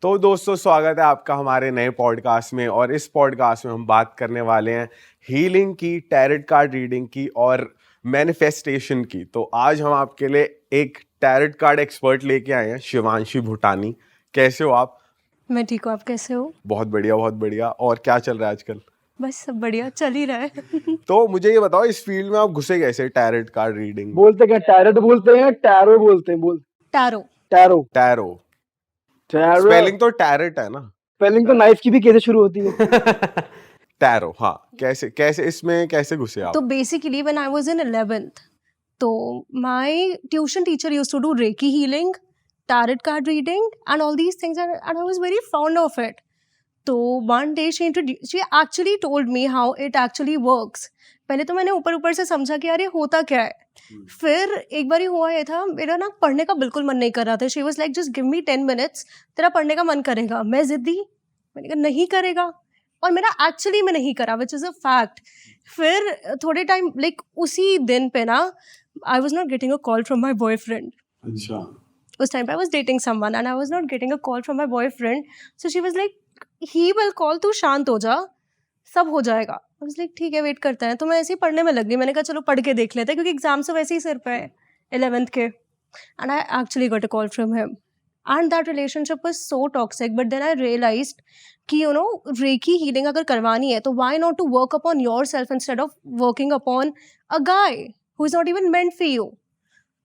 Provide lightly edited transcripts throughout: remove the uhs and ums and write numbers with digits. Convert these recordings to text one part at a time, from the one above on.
तो दोस्तों स्वागत है आपका हमारे नए पॉडकास्ट में। और इस पॉडकास्ट में हम बात करने वाले हैं हीलिंग की, टैरेट कार्ड रीडिंग की और मैनिफेस्टेशन की। तो आज हम आपके लिए एक टैरेट कार्ड एक्सपर्ट लेके आए हैं, शिवांशी भूटानी। कैसे हो आप? मैं ठीक हूँ, आप कैसे हो? बहुत बढ़िया, बहुत बढ़िया। और क्या चल रहा है आजकल? बस सब बढ़िया चल ही रहा है। तो मुझे ये बताओ, इस फील्ड में आप घुसे कैसे? टैरेट कार्ड रीडिंग बोलते क्या, टैरेट बोलते हैं, टैरो बोलते हैं, tarot. Tarot. Tarot tarot spelling तो टैरेट है ना? स्पेलिंग तो नाइफ की भी कैसे शुरू होती है? टैरो, हाँ। कैसे कैसे इसमें कैसे घुसे आप? तो basically when I was in 11th, तो my tuition teacher used to do reiki healing, tarot card reading and all these things and I was very fond of it. तो one day she actually told me how it actually works. पहले तो मैंने ऊपर ऊपर से समझा कि यार ये होता क्या है. फिर एक बार हुआ ये था, मेरा ना पढ़ने का बिल्कुल मन नहीं कर रहा था. She was like, just give me 10 minutes, तेरा पढ़ने का मन करेगा. मैं जिद्दी, मैंने कहा नहीं करेगा, और मेरा एक्चुअली में नहीं करा, विच इज़ अ फैक्ट. फिर थोड़े टाइम लाइक उसी दिन पे ना I was not getting a call from my boyfriend. अच्छा। उस टाइम पे I was dating someone and I was not getting a call from my boyfriend. So she was like, he will call, तू शांत हो जा, सब हो जाएगा. आई वाज लाइक ठीक है, वेट करते हैं. तो मैं ऐसे ही पढ़ने में लग गई. मैंने कहा चलो पढ़ के देख लेते हैं, क्योंकि एग्जाम से वैसे ही सिर पे है 11th के. And I actually got a call from him and that relationship was so toxic. But then I realised कि यू नो रेकी हीलिंग अगर करवानी है तो why not to work upon yourself instead of working upon a guy who is not even meant for you.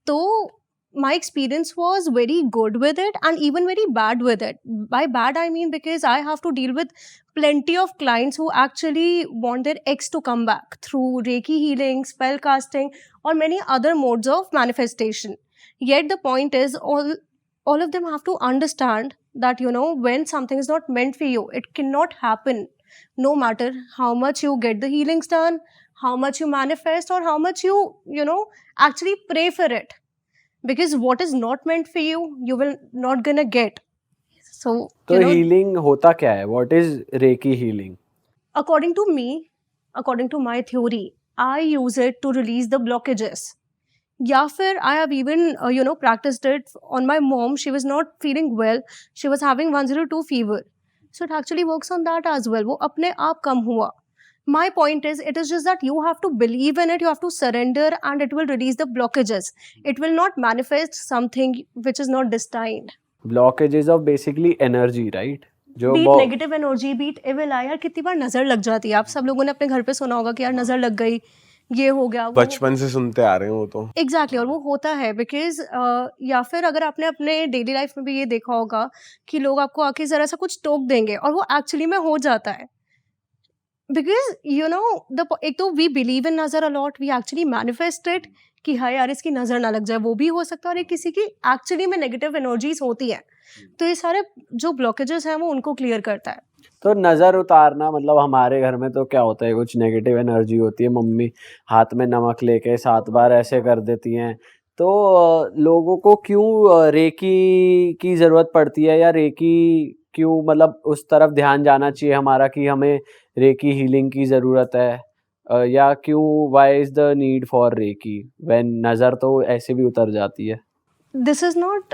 तो my experience was very good with it and even very bad with it. By bad I mean because I have to deal with plenty of clients who actually want their ex to come back through reiki healing, spell casting or many other modes of manifestation. Yet the point is, all of them have to understand that you know when something is not meant for you, it cannot happen. No matter how much you get the healings done, how much you manifest or how much you know actually pray for it, because what is not meant for you, you will not gonna get. So तो healing होता क्या है? What is recce healing? according to me, according to my theory, I use it to release the blockages. या फिर I have even practiced it on my mom. She was not feeling well, she was having 102 fever, so it actually works on that as well. वो अपने आप कम हुआ. My point is, it is just that you have to believe in it, you have to surrender, and it will release the blockages. It will not manifest something which is not destined. Blockages of basically energy, right? जो beat negative energy, beat evil eye. यार कितनी बार नजर लग जाती है. आप सब लोगों ने अपने घर पे सुना होगा कि यार नजर लग गई, ये हो गया, बचपन से सुनते आ रहे हो तो एग्जैक्टली. और वो होता है बिकॉज या फिर अगर आपने अपने डेली लाइफ में भी ये देखा होगा कि लोग आपको आके जरा सा कुछ टोक देंगे और वो एक्चुअली में हो जाता है. बिकॉज यू नो एक तो वी बिलीव इन नजर a lot, we actually manifest it कि हाँ यार इसकी नजर ना लग जाए, वो भी हो सकता है. और एक किसी की एक्चुअली में नेगेटिव एनर्जीज होती है, तो ये सारे जो ब्लॉकेजेस हैं वो उनको क्लियर करता है. तो नज़र उतारना मतलब हमारे घर में तो क्या होता है, कुछ नेगेटिव एनर्जी होती है, मम्मी हाथ में नमक लेके 7 बार ऐसे कर देती हैं. तो लोगों को क्यों रेकी की ज़रूरत पड़ती है, या रेकी क्यों, मतलब उस तरफ ध्यान जाना चाहिए हमारा कि हमें रेकी हीलिंग की ज़रूरत है, या क्यों, why is the need for reiki when नज़र तो ऐसे भी उतर जाती है? दिस इज नॉट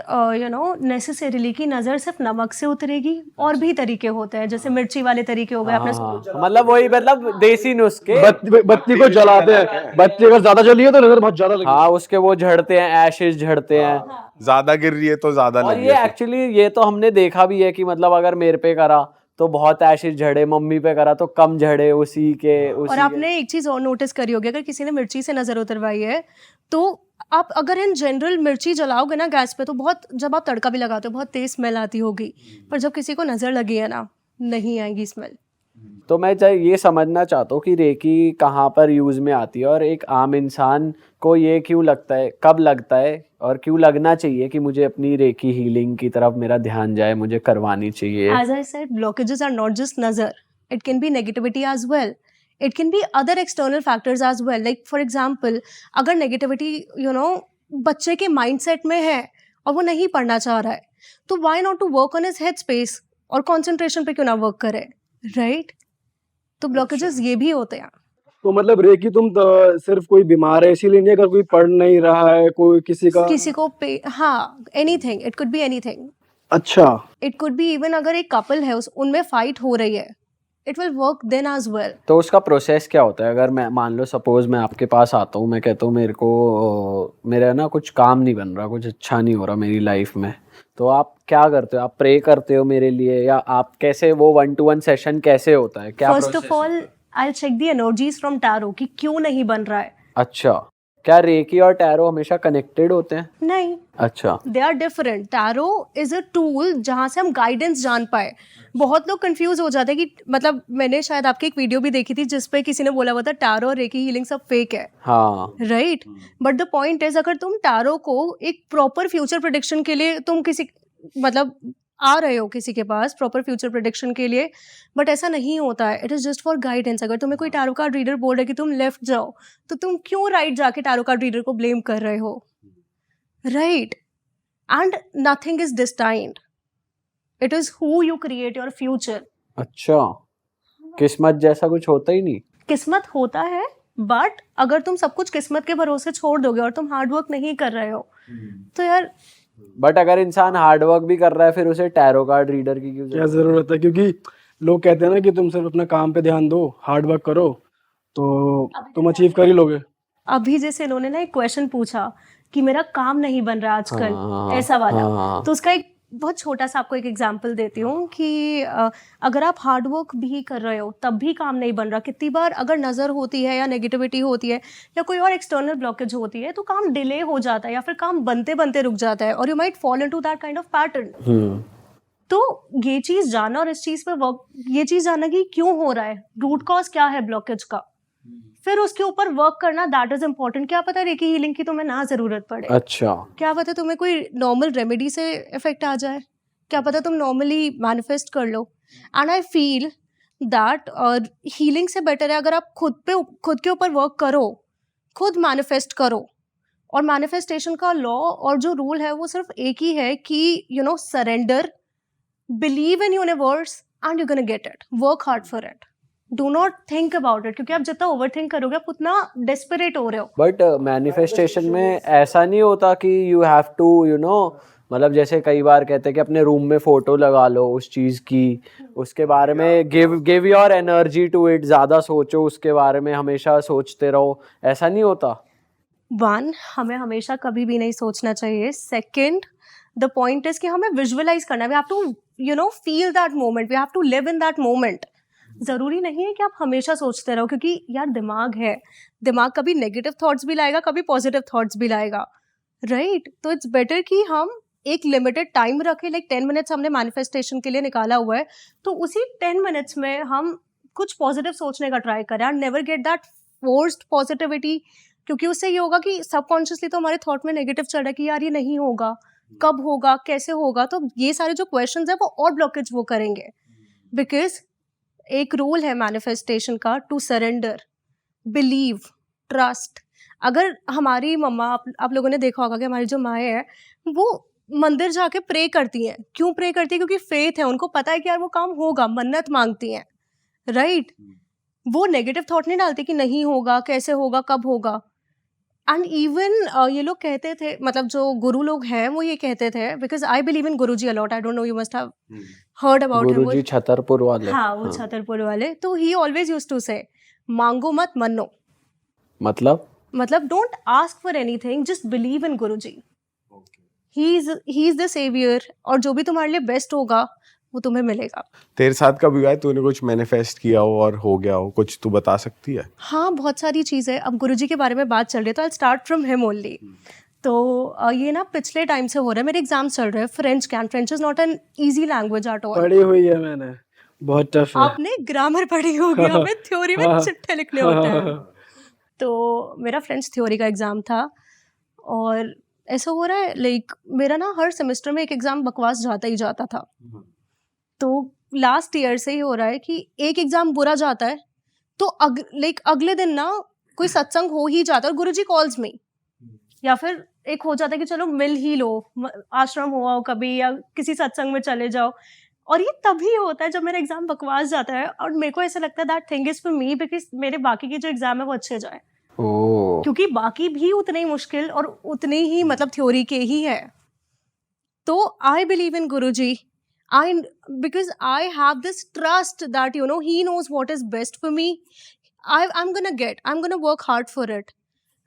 नेसेसरीली कि नज़र सिर्फ नमक से उतरेगी. और भी तरीके होते हैं, जैसे मिर्ची वाले तरीके हो गए. आपने मतलब वही, मतलब देसी नुस्खे. बत्ती को जलाते हैं, बत्ती अगर ज्यादा जली है तो नजर बहुत ज्यादा लगेगी. हाँ, उसके वो झड़ते हैं, एशेस झड़ते हैं. ज्यादा गिर रही है तो ज्यादा और लगी ये है. एक्चुअली ये तो हमने देखा भी है कि मतलब अगर मेरे पे करा तो बहुत एशेस झड़े, मम्मी पे करा तो कम झड़े और आपने एक चीज और नोटिस करी होगी, अगर किसी ने मिर्ची से नजर उतरवाई है तो आप अगर इन जनरल मिर्ची जलाओगे ना गैस पे, तो बहुत, जब आप तड़का भी लगाते हो बहुत तेज स्मेल आती होगी. पर जब किसी को नजर लगी है ना, नहीं आएगी स्मेल. तो मैं ये समझना चाहता हूँ कि रेकी कहाँ पर यूज में आती है, और एक आम इंसान को ये क्यों लगता है, कब लगता है और क्यों लगना चाहिए कि मुझे अपनी रेकी हीलिंग की तरफ मेरा ध्यान जाए, मुझे करवानी चाहिए. As I said, blockages are not just nazar. It can be negativity as well. It can be other external factors as well. Like for example, अगर negativity बच्चे के mindset में है और वो नहीं पढ़ना चाह रहा है, तो why not to work on his head space और concentration पे क्यों ना work करे, right? तो blockages ये भी होते हैं. तो मतलब रेकी तुम सिर्फ कोई बीमार है इसीलिए नहीं, अगर कोई पढ़ नहीं रहा है, कोई किसी को हाँ, anything, it could be anything. अच्छा इट कुड बी इवन अगर एक कपल है उनमें फाइट हो रही है, it will work then as well. तो उसका प्रोसेस क्या होता है? अगर मैं मान लो सपोज मैं आपके पास आता हूँ, मैं कहता हूँ मेरे को मेरा ना कुछ काम नहीं बन रहा, कुछ अच्छा नहीं हो रहा मेरी लाइफ में, तो आप क्या करते हो? आप प्रे करते हो मेरे लिए, या आप कैसे, वो 1-to-1 सेशन कैसे होता है, क्या फर्स्ट प्रोसेस ऑफ ऑल होता है? I check the energies from tarot कि क्यों नहीं बन रहा है। अच्छा, क्या रेकी और टैरो हमेशा कनेक्टेड होते हैं? नहीं, अच्छा, they are different. Tarot is a tool जहाँ से हम गाइडेंस जान पाए। बहुत लोग कंफ्यूज हो जाते हैं कि मतलब मैंने शायद आपकी एक वीडियो भी देखी थी जिसपे किसी ने बोला हुआ था टैरो और रेकी हीलिंग सब फेक है, हाँ, right? But the point is, अगर तुम टैरो को एक प्रॉपर फ्यूचर प्रेडिक्शन के लिए तुम किसी मतलब आ रहे हो किसी के पास प्रॉपर फ्यूचर प्रेडिक्शन के लिए, बट ऐसा नहीं होता है, it is just for guidance. अगर तुम्हें कोई टैरो कार्ड रीडर बोल रहा है कि तुम लेफ्ट जाओ, तो तुम क्यों राइट जाके टैरो कार्ड रीडर को ब्लेम कर रहे हो, right? And nothing is destined. It is who you create your future. अच्छा, किस्मत जैसा कुछ होता ही नहीं? किस्मत होता है, बट अगर तुम सब कुछ किस्मत के भरोसे छोड़ दोगे और तुम हार्ड वर्क नहीं कर रहे हो, तो यार बट अगर इंसान हार्ड वर्क भी कर रहा है, फिर उसे टैरो कार्ड रीडर की क्यों क्या जरूरत? जरूरत है? क्योंकि लोग कहते हैं ना कि तुम सिर्फ अपना काम पे ध्यान दो, हार्ड वर्क करो, तो तुम अचीव कर ही लोगे। अभी जैसे इन्होंने ना एक क्वेश्चन पूछा कि मेरा काम नहीं बन रहा आजकल, हाँ, ऐसा वाला, हाँ। तो उसका एक बहुत छोटा सा आपको एक एग्जांपल देती हूँ कि अगर आप हार्ड वर्क भी कर रहे हो तब भी काम नहीं बन रहा। कितनी बार अगर नज़र होती है या नेगेटिविटी होती है या कोई और एक्सटर्नल ब्लॉकेज होती है, तो काम डिले हो जाता है या फिर काम बनते बनते रुक जाता है, और you might fall into that kind of pattern. तो ये चीज़ जानना और इस चीज़ पे वर्क, ये चीज़ जानना कि क्यों हो रहा है, रूट कॉज क्या है ब्लॉकेज का, फिर उसके ऊपर वर्क करना, दैट इज इम्पोर्टेंट। क्या पता रेकी हीलिंग की तुम्हें ना जरूरत पड़े, अच्छा, क्या पता तुम्हें कोई नॉर्मल रेमेडी से इफेक्ट आ जाए, क्या पता तुम नॉर्मली मैनिफेस्ट कर लो। And I feel that healing से बेटर है अगर आप खुद के ऊपर वर्क करो, खुद मैनिफेस्ट करो। और मैनिफेस्टेशन का लॉ और जो रूल है वो सिर्फ एक ही है कि you no, surrender, believe in universe and you gonna get it, work hard for it, do not think about it, क्योंकि आप जितना ओवर थिंक करोगे आप उतना डेस्परेट हो रहे हो। बट मैनिफेस्टेशन में ऐसा नहीं होता कि यू हैव टू मतलब जैसे कई बार कहते हैं कि अपने रूम में फोटो लगा लो उस चीज की, उसके बारे में give your energy to it, ज्यादा सोचो उसके बारे में, हमेशा सोचते रहो, ऐसा नहीं होता? वन, हमें हमेशा कभी भी नहीं सोचना चाहिए। सेकंड, द पॉइंट इज कि हमें विजुअलाइज करना है, we have to you know feel that moment, we have to live in that moment. जरूरी नहीं है कि आप हमेशा सोचते रहो, क्योंकि यार दिमाग है, दिमाग कभी नेगेटिव थॉट्स भी लाएगा, कभी पॉजिटिव थॉट्स भी लाएगा, राइट? तो इट्स बेटर कि हम एक लिमिटेड टाइम रखें, लाइक 10 मिनट्स हमने मैनिफेस्टेशन के लिए निकाला हुआ है, तो उसी 10 मिनट्स में हम कुछ पॉजिटिव सोचने का ट्राई करें and never get that forced positivity, क्योंकि उससे ये होगा कि सबकॉन्शियसली तो हमारे थॉट में नेगेटिव चल रहा है कि यार ये नहीं होगा, कब होगा, कैसे होगा, तो ये सारे जो क्वेश्चंस है वो और ब्लॉकेज वो करेंगे। बिकॉज एक रूल है मैनिफेस्टेशन का, टू सरेंडर, बिलीव, ट्रस्ट। अगर हमारी मम्मा, आप लोगों ने देखा होगा कि हमारी जो माएँ हैं वो मंदिर जाके प्रे करती हैं, क्यों प्रे करती है? क्योंकि फेथ है, उनको पता है कि यार वो काम होगा, मन्नत मांगती हैं, राइट? वो नेगेटिव थॉट नहीं डालती कि नहीं होगा, कैसे होगा, कब होगा। एंड इवन ये लोग कहते थे, मतलब जो गुरु लोग हैं वो ये कहते थे, because I believe in Guruji a lot, I don't know, you must have heard about him. Guruji Chhatarpur वाले? हाँ, वो छतरपुर वाले। तो ही ऑलवेज यूज्ड टू से, मांगो मत मन्नो, मतलब don't ask for anything, just believe in Guruji, he is the saviour, और जो भी तुम्हारे लिए बेस्ट होगा वो तुम्हें मिलेगा। तेरे साथ कभी हुआ है तूने कुछ मैनिफेस्ट किया हो और हो गया हो, कुछ तू बता सकती है? हाँ, बहुत सारी चीज़ें। अब गुरुजी के बारे में बात चल रही है तो I start from him only. तो ये ना पिछले टाइम से हो रहा है, मेरे एग्जाम्स चल रहे हैं फ्रेंच के, and French is not an easy language at all. पढ़ी हुई है मैंने, बहुत टफ है। आपने ग्रामर पढ़ी होगी, हमें थ्योरी में चिट्ठे लिखने होते हैं। तो मेरा फ्रेंच थ्योरी का एग्ज़ाम था, और ऐसा हो रहा है लाइक मेरा ना हर सेमेस्टर में एक एग्ज़ाम बकवास जाता ही जाता था। तो लास्ट ईयर से ही हो रहा है कि एक एग्ज़ाम बुरा जाता है तो अगले दिन ना कोई सत्संग हो ही जाता है, और गुरुजी कॉल्स में, या फिर एक हो जाता है कि चलो मिल ही लो, आश्रम हो आओ कभी, या किसी सत्संग में चले जाओ। और ये तभी होता है जब मेरा एग्जाम बकवास जाता है, और मेरे को ऐसा लगता है that thing is for me, because मेरे बाकी के जो एग्जाम है वो अच्छे जाए, क्योंकि बाकी भी उतने ही मुश्किल और उतने ही मतलब थ्योरी के ही है। तो I believe in Guruji. Because I have this trust that he knows what is best for me. I'm gonna work hard for it.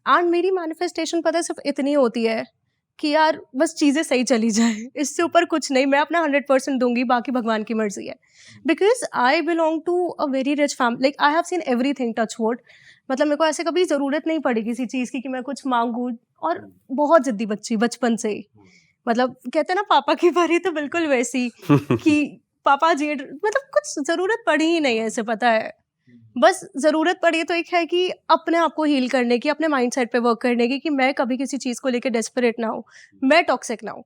And मेरी manifestation पता है सिर्फ इतनी होती है कि यार बस चीज़ें सही चली जाए, इससे ऊपर कुछ नहीं. मैं अपना 100% दूंगी, बाकी भगवान की मर्जी है. Because I belong to a very rich family. Like I have seen everything, touch wood. मतलब मेरे को ऐसे कभी ज़रूरत नहीं पड़ी किसी चीज़ की कि मैं कुछ मांगूँ. और बहुत जिद्दी बच्ची बचपन से ही. मतलब कहते हैं ना पापा की परी, तो बिल्कुल वैसी कि पापा जी मतलब कुछ ज़रूरत पड़ी ही नहीं है ऐसे, पता है. बस ज़रूरत पड़ी है तो एक है कि अपने आप को हील करने की, अपने माइंडसेट पे वर्क करने की, कि मैं कभी किसी चीज़ को लेके डेस्परेट ना हूँ, मैं टॉक्सिक ना हूँ.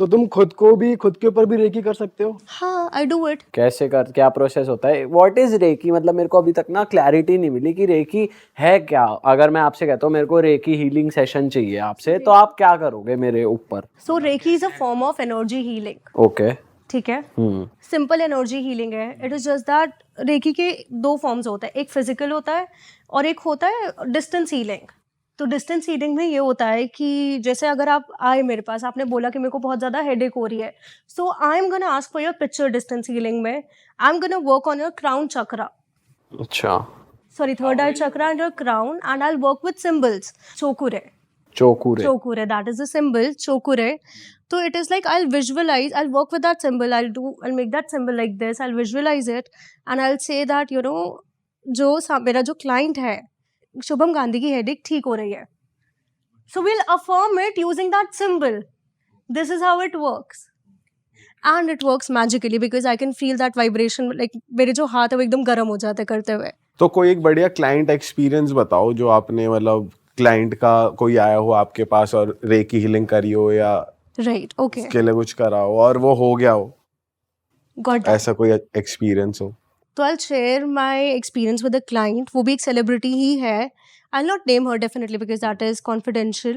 तो तुम खुद के ऊपर भी रेकी कर सकते हो? हाँ, आई डू इट. कैसे कर, क्या प्रोसेस होता है? What is reiki? मतलब मेरे को अभी तक ना क्लैरिटी नहीं मिली कि रेकी है क्या. अगर मैं आपसे कहता हूँ मेरे को रेकी हीलिंग सेशन चाहिए आपसे, तो आप क्या करोगे मेरे ऊपर? So reiki is a form of energy healing. Okay. ठीक है, सिंपल एनर्जी हीलिंग है. It is just that reiki के 2 फॉर्म्स होता है, एक फिजिकल होता है और एक होता है डिस्टेंस हीलिंग. तो डिस्टेंस हीलिंग में ये होता है कि जैसे अगर आप आए मेरे पास, आपने बोला कि मेरे को बहुत ज़्यादा हेडेक हो रही है, so I am gonna ask for your picture. Distance healing में I am gonna work on your crown chakra, अच्छा. sorry, third eye chakra and your crown, and I'll work with symbols. Chokure, चोकूरे. that is the symbol. Chokure. So it is like I'll visualize, I'll work with that symbol, I'll make that symbol like this, I'll visualize it, and I'll say that मेरा जो client है, शुभम गांधी की headache ठीक हो रही है. So we'll affirm it using that symbol. This is how it works. And it works magically because I can feel that vibration. Like मेरे जो हाथ है वो एकदम गर्म हो जाते करते हुए. तो कोई एक बढ़िया क्लाइंट एक्सपीरियंस बताओ जो आपने, मतलब क्लाइंट का कोई आया हो आपके पास और रेकी हीलिंग करी हो या Right, okay. उसके लिए कुछ करा हो और वो हो गया हो, Got that. ऐसा कोई एक्सपीरियंस हो? तो I'll share my experience with a client. वो भी एक celebrity ही है. I'll not name her definitely because that is confidential.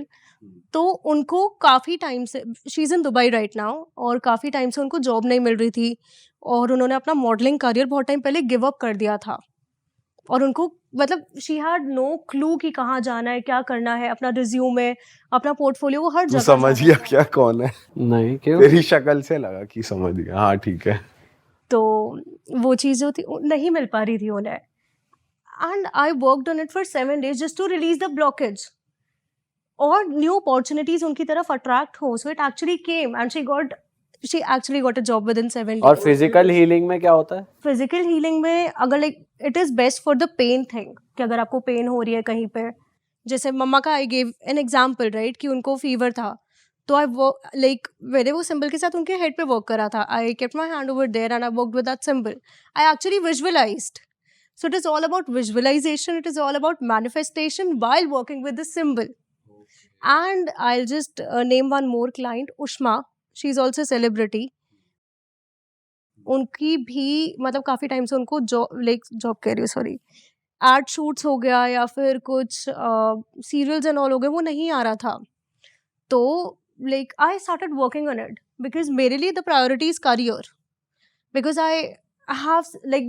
तो उनको काफ़ी टाइम से, she is in Dubai right now, और काफ़ी टाइम से उनको जॉब नहीं मिल रही थी और उन्होंने अपना मॉडलिंग करियर बहुत टाइम पहले गिव अप कर दिया था. और उनको मतलब शी हैड नो क्लू कि कहाँ जाना है, क्या करना है, अपना रिज्यूमे, अपना पोर्टफोलियो, वो हर तू जगह समझ जाना गया था. क्या कौन है? नहीं, क्यों? तेरी शक्ल से लगा कि समझ गया. हाँ ठीक है. तो वो चीज़ जो थी नहीं मिल पा रही थी उन्हें. And I worked on it for 7 days just to release the blockage और न्यू अपॉर्चुनिटीज उनकी तरफ अट्रैक्ट हो. So it actually came and she actually got a job within 7 days. और फिजिकल हीलिंग में क्या होता है? फिजिकल हीलिंग में अगर like it is best for the pain thing, कि अगर आपको पेन हो रही है कहीं पे, जैसे मम्मा का I gave an example right, कि उनको फीवर था, तो आई वर्क लाइक मैंने वो सिंबल के साथ उनके हेड पे वर्क करा था. I kept my hand over there and I worked with that symbol. I actually visualised. So it is all about visualization, it is all about manifestation while working with the symbol. And I'll just name one more client, Ushma. She's also a celebrity. उनकी भी मतलब काफ़ी time से उनको job कह रही हूँ, sorry, add shoots हो गया या फिर कुछ सीरियल्स एंड ऑल हो गए, वो नहीं आ रहा था. तो like I started working on it because मेरे लिए the priority is career. Because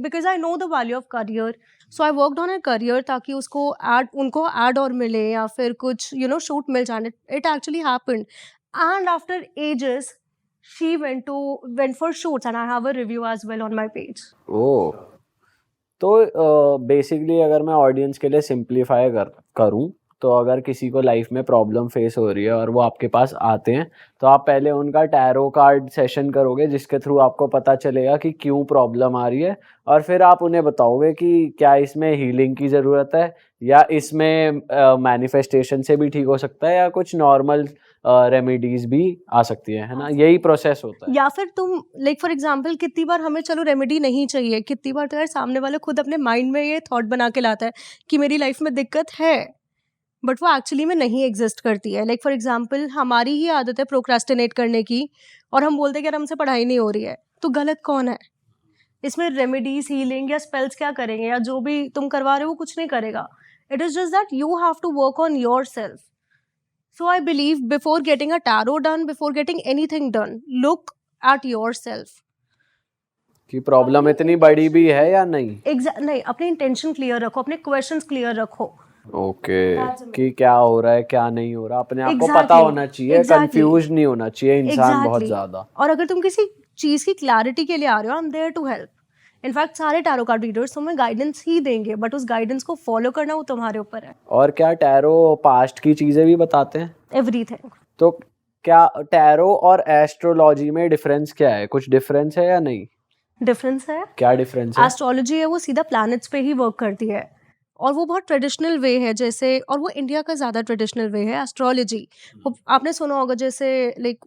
because I know the value of career, so I worked on a career ताकि उनको ad और मिले या फिर कुछ shoot मिल जाने. It actually happened, and after ages she went for shoots and I have a review as well on my page. ओ, तो basically अगर मैं ऑडियंस के लिए सिंप्लीफाई करूं, तो अगर किसी को लाइफ में प्रॉब्लम फेस हो रही है और वो आपके पास आते हैं, तो आप पहले उनका टैरो कार्ड सेशन करोगे जिसके थ्रू आपको पता चलेगा कि क्यों प्रॉब्लम आ रही है, और फिर आप उन्हें बताओगे कि क्या इसमें हीलिंग की ज़रूरत है या इसमें मैनिफेस्टेशन से भी ठीक हो सकता है या कुछ नॉर्मल रेमेडीज भी आ सकती है ना? यही प्रोसेस होता है. या फिर तुम लाइक फॉर एग्जांपल, कितनी बार हमें चलो रेमेडी नहीं चाहिए, कितनी बार तो यार सामने वाले खुद अपने माइंड में ये थॉट बना के लाता है कि मेरी लाइफ में दिक्कत है, बट वो एक्चुअली में नहीं एग्जिस्ट करती है. लाइक फॉर एग्जांपल हमारी ही आदत है प्रोक्रास्टिनेट करने की और हम बोलते हैं कि यार हमसे पढ़ाई नहीं हो रही है. तो गलत कौन है इसमें? रेमेडीज, हीलिंग या स्पेल्स क्या करेंगे, या जो भी तुम करवा रहे हो वो कुछ नहीं करेगा. It is just that you have to work on yourself. So I believe before getting a tarot done, before getting anything done, look at yourself कि प्रॉब्लम इतनी बड़ी भी है या नहीं. नहीं, अपने इंटेंशन क्लियर रखो, अपने क्वेश्चंस क्लियर रखो. ओके That's the कि क्या हो रहा है क्या नहीं हो रहा अपने आप को पता Exactly. होना चाहिए, Exactly. कंफ्यूज नहीं होना चाहिए इंसान बहुत Exactly. ज्यादा। और अगर तुम किसी चीज की क्लैरिटी के लिए आ रहे हो, I am there to help. In fact सारे टैरो कार्ड रीडर्स तुम्हें गाइडेंस ही देंगे, बट उस गाइडेंस को फॉलो करना वो तुम्हारे ऊपर है। और क्या टैरो पास्ट की चीजें भी बताते हैं? एवरीथिंग। तो क्या टैरो और एस्ट्रोलॉजी में डिफरेंस क्या है, कुछ डिफरेंस है या नहीं? डिफरेंस है। क्या डिफरेंस है? एस्ट्रोलॉजी है वो सीधा प्लैनेट्स पे ही वर्क करती है, और वो बहुत ट्रेडिशनल वे है, जैसे, और वो इंडिया का ज़्यादा ट्रेडिशनल वे है एस्ट्रोलॉजी। आपने सुना होगा जैसे लाइक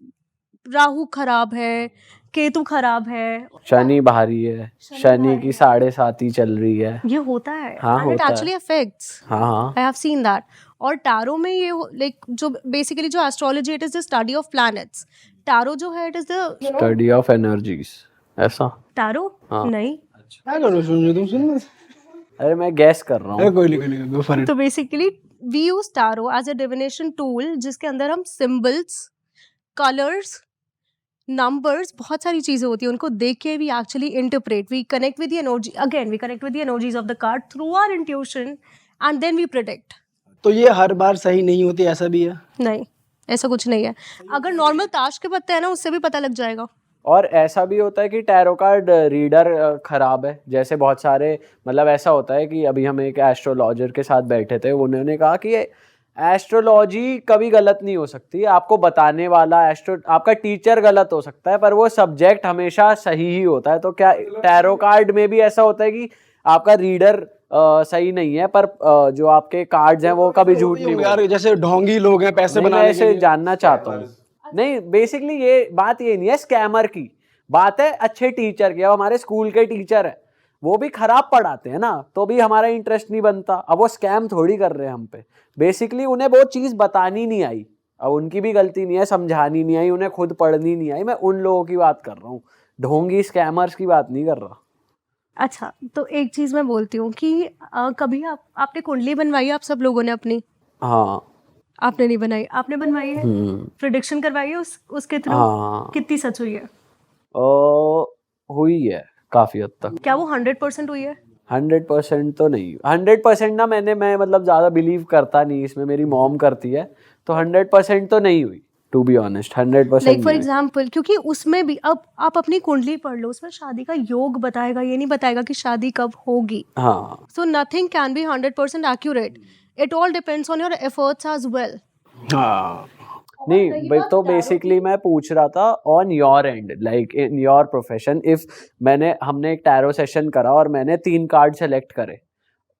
राहु खराब है, केतु खराब है, शनि भारी है, शनि की 7.5 चल रही है। ये होता है, हाँ, एंड इट होता है। Actually affects. हाँ हाँ आई हैव सीन दैट। और टैरो में ये लाइक जो बेसिकली जो astrology, it is the study of planets. Tarot जो है, it is the study of energies, ऐसा? टैरो हाँ। नहीं। क्या करो, सुन रहे तुम, सुन अरे मैं गैस कर रहा अरे हूँ। कोई नहीं, गो फॉर इट। तो basically we use tarot as a divination tool, जिसके अंदर हम सिंबल्स, कलर्स, नंबर्स, बहुत सारी चीजें होती है, उनको देख के we actually interpret, we connect with the energy, again we connect with the energies of the card through our intuition, and then we predict. तो ये हर बार सही नहीं होती, ऐसा भी है? नहीं, ऐसा कुछ नहीं है। अगर नॉर्मल ताश के पत्ते हैं ना, उससे भी पता लग जाएगा। और ऐसा भी होता है कि टैरो कार्ड रीडर खराब है, जैसे बहुत सारे, मतलब ऐसा होता है कि अभी हम एक एस्ट्रोलॉजर के साथ बैठे थे, उन्होंने कहा कि एस्ट्रोलॉजी कभी गलत नहीं हो सकती, आपको बताने वाला आपका टीचर गलत हो सकता है पर वो सब्जेक्ट हमेशा सही ही होता है। तो क्या टैरो कार्ड में भी ऐसा होता है कि आपका रीडर सही नहीं है पर जो आपके कार्ड्स हैं वो कभी झूठ नहीं बोलते? यार जैसे ढोंगी लोग हैं पैसे नहीं, मैं बनाने के ऐसे लिए। जानना चाहता हूँ। नहीं, बेसिकली ये बात ये नहीं है स्कैमर की, बात है अच्छे टीचर की। अब हमारे स्कूल के टीचर है, वो भी खराब पढ़ाते हैं ना, तो भी हमारा इंटरेस्ट नहीं बनता। अब वो स्कैम थोड़ी कर रहे हैं हम पे, बेसिकली उन्हें वो चीज़ बतानी नहीं आई। अब उनकी भी गलती नहीं है, समझानी नहीं आई, उन्हें खुद पढ़नी नहीं आई। मैं उन लोगों की बात कर रहा हूँ, ढोंगी स्कैमर्स की बात नहीं कर रहा। अच्छा, तो एक चीज मैं बोलती हूँ कि कभी आपने कुंडली बनवाई है आप सब लोगों ने अपनी? हाँ। आपने नहीं बनाई, आपने बनवाई है? प्रेडिक्शन करवाई है उसके थ्रू? हाँ। कितनी सच हुई है? हुई है काफ़ी हद तक। क्या वो 100% हुई है? 100% तो नहीं, 100% ना, मैं मतलब ज़्यादा बिलीव करता नहीं इसमें, मेरी मॉम करती है, तो 100% तो नहीं हुई, to be honest. 100% like for नहीं हुई। एग्जाम्पल, क्योंकि उसमें भी अब आप अपनी कुंडली पढ़ लो, उसमें शादी का योग बताएगा, ये नहीं बताएगा कि शादी कब होगी। हाँ। So nothing can be 100% accurate, it all depends on your efforts as well. हाँ, नहीं भाई, तो बेसिकली मैं पूछ रहा था on your end, like in your profession, if हमने एक टैरो सेशन करा और मैंने 3 कार्ड सेलेक्ट करे,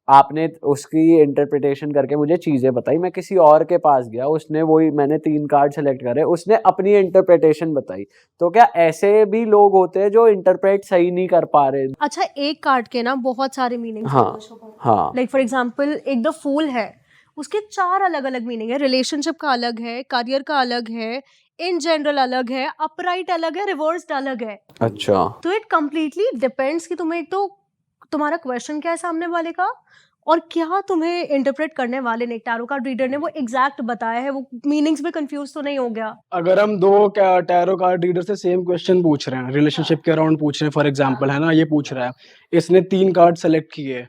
आपने उसकी इंटरप्रिटेशन करके मुझे चीज़ें बताई, मैं किसी और के पास गया, उसने वही, मैंने 3 कार्ड सेलेक्ट करे, उसने अपनी इंटरप्रिटेशन बताई, तो क्या ऐसे भी लोग होते हैं जो इंटरप्रेट सही नहीं कर पा रहे? अच्छा, एक कार्ड के ना बहुत सारे मीनिंग्स हाँ हाँ। लाइक फॉर एग्जाम्पल एक द फूल है, उसके 4 अलग अलग मीनिंग है। रिलेशनशिप का अलग है, करियर का अलग है, इन जनरल अलग है, अपराइट अलग है, रिवर्स्ड अलग है। अच्छा। तो इट कम्प्लीटली डिपेंड्स कि तुम्हें, एक तो तुम्हारा क्वेश्चन क्या है सामने वाले का, और क्या तुम्हें इंटरप्रेट करने वाले ने, टैरो कार्ड रीडर ने वो एग्जैक्ट बताया है, वो मीनिंग्स में कंफ्यूज तो नहीं हो गया। अगर हम दो टैरो कार्ड रीडर से सेम क्वेश्चन पूछ रहे हैं, रिलेशनशिप के अराउंड पूछ रहे हैं फॉर एग्जांपल, है ना, ये पूछ रहा है, इसने 3 कार्ड सेलेक्ट किए